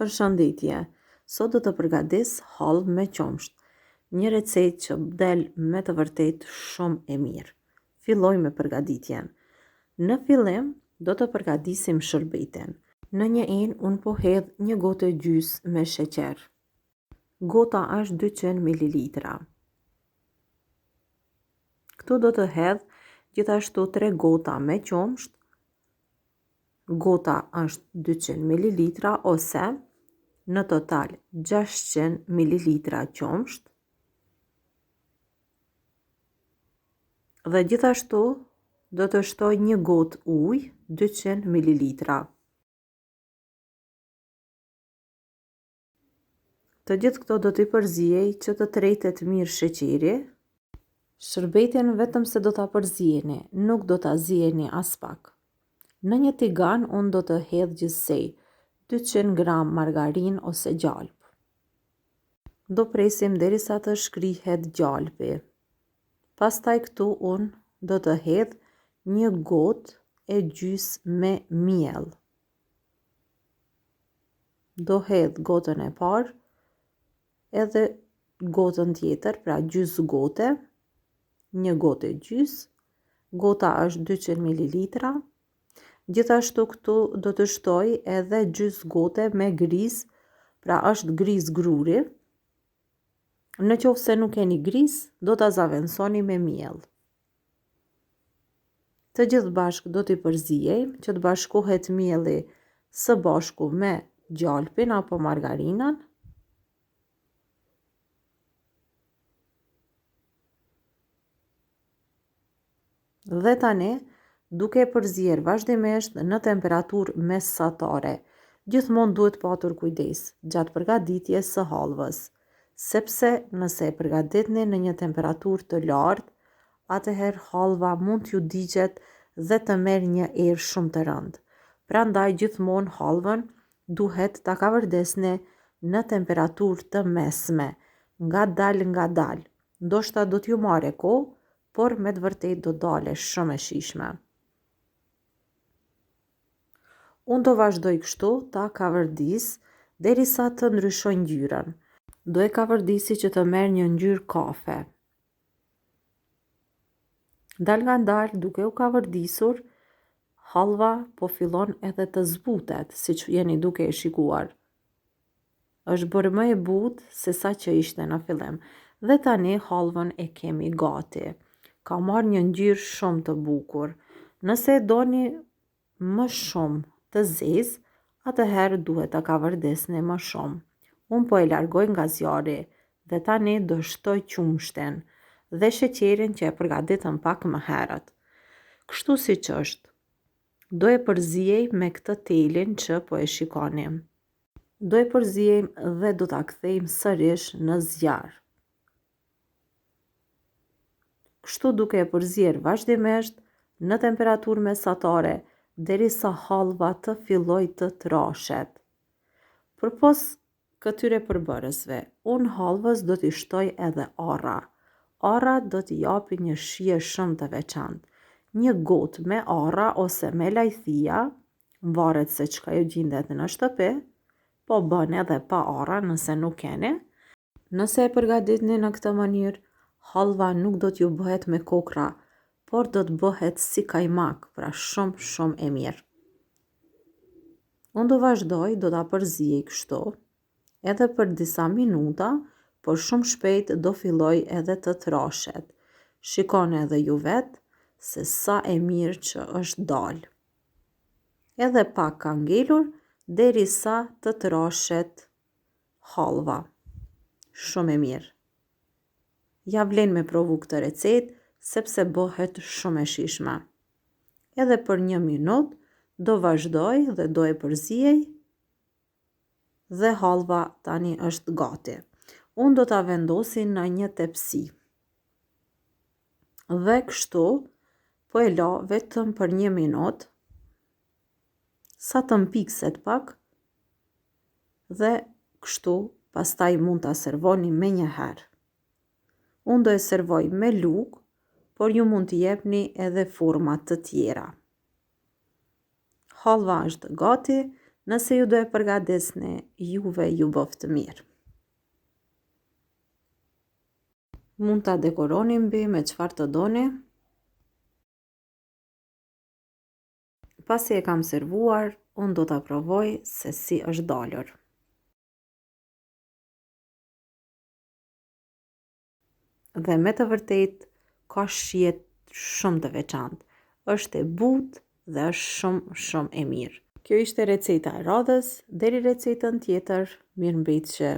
Përshëndetje, sot do të përgatis hallë me qumsht, një recetë që del me të vërtet shumë e mirë. Filloj me përgatitjen. Në fillim do të përgatisim shërbetin. Në një enë unë po hedh një gotë e gjysmë me sheqer. Gota është 200 ml. Këtu do të hedh gjithashtu 3 gota me qumsht. Gota është 200 ml ose në total 600 ml qumsht. Dhe gjithashtu do të shtoj një gotë ujë 200 ml. Të gjithë këto do t'i përzijej që të tretet mirë sheqeri. Shërbetin vetëm se do t'a përzijeni, nuk do t'a zijeni as pak. Në një tigan unë do të hedh gjithsej 200 gram margarin ose gjalp. Do presim derisa të shkrihet gjalpi. Pastaj këtu unë do të hedh një gotë e gjysmë me miell. Do hedh gotën e parë edhe gotën tjetër, pra gjysmë gote, një gotë e gjysmë, gota është 200 ml. Gjithashtu këtu do të shtoj edhe gjysmë gote me grizë, pra është grizë gruri. Në qoftë se nuk keni grizë, do ta zaventësoni me miell. Të gjithë bashkë do t'i përzijejmë që të bashkohet mielli së bashku me gjalpin apo margarinën. Dhe tani duke përzier vazhdimisht në temperaturë mesatare. Gjithmonë duhet patur kujdes gjatë përgatitjes së hallës, sepse nëse e përgatitni në një temperaturë të lartë, atëherë hallva mund t'ju digjet dhe të merr një erë shumë të rëndë. Prandaj gjithmonë hallën duhet ta kavërdesni në temperaturë të mesme, ngadal. Ndoshta do t'ju marrë kohë, por me të vërtet do dale shumë e shijshme. Unë do vazhdoj kështu ta kavërdis derisa të ndryshoj ngjyrën. Do e kavërdisi që të merr një ngjyrë kafe. Dal duke u kavërdisur, hallva po fillon edhe të zbutet, siç jeni duke e shikuar. Është bërë më e butë se sa që ishte në fillim. Dhe tani hallvën e kemi gati. Ka marrë një ngjyrë shumë të bukur. Nëse doni më shumë të zezë, atëherë duhet ta kavërdesni më shumë. Unë po e largoj nga zjarri dhe tani do shtoj qumshtin dhe sheqerin që e përgatitëm pak më herët. Kështu siç është. Do e përzijej me këtë telin që po e shikoni. Do e përzijejmë dhe do ta kthejmë sërish në zjarr. Kështu duke e përzier vazhdimisht në temperaturë mesatare derisa hallva të filloj të trashet. Përpos këtyre përbërësve, unë hallvës do t'i shtoj edhe arra. Arra do t'i japi një shije shumë të veçantë. Një gotë me arra ose me lajthia, varet se çka ju gjendet në shtëpi, po bën edhe pa arra nëse nuk keni. Nëse e përgatitni në këtë mënyrë, hallva nuk do t'ju bëhet me kokra, por do të bëhet si kajmak, pra shumë e mirë. Unë do vazhdoj, do ta përzijej kështu, edhe për disa minuta, por shumë shpejt do filloj edhe të trashet. Shikoni edhe ju vetë se sa e mirë që është dalë. Edhe pak ka ngelur derisa të trashet hallva. Shumë e mirë. Ja vlen me provu këtë recetë sepse bëhet shumë e shijshme. Edhe për 1 minutë do vazhdoj dhe do e përzijej dhe hallva tani është gati. Unë do ta vendosi në një tepsi. Dhe kështu po e la vetëm për 1 minutë sa të mpikset pak dhe kështu pastaj mund ta servoni menjëherë. Unë do e servoj me lugë, por ju mund t'i jepni edhe forma të tjera. Hallva është gati Nëse ju do e përgatesni, juve ju bëf të mirë. Mund ta dekoroni mbi me çfarë të doni. Pasi e kam servuar, unë do ta provoj se si është dalur. Dhe me të vërtet, ka shijet shumë të veçantë. Është e butë dhe është shumë e mirë. Kjo ishte receta e radhës, deri recetën tjetër, mirëmbëjtje.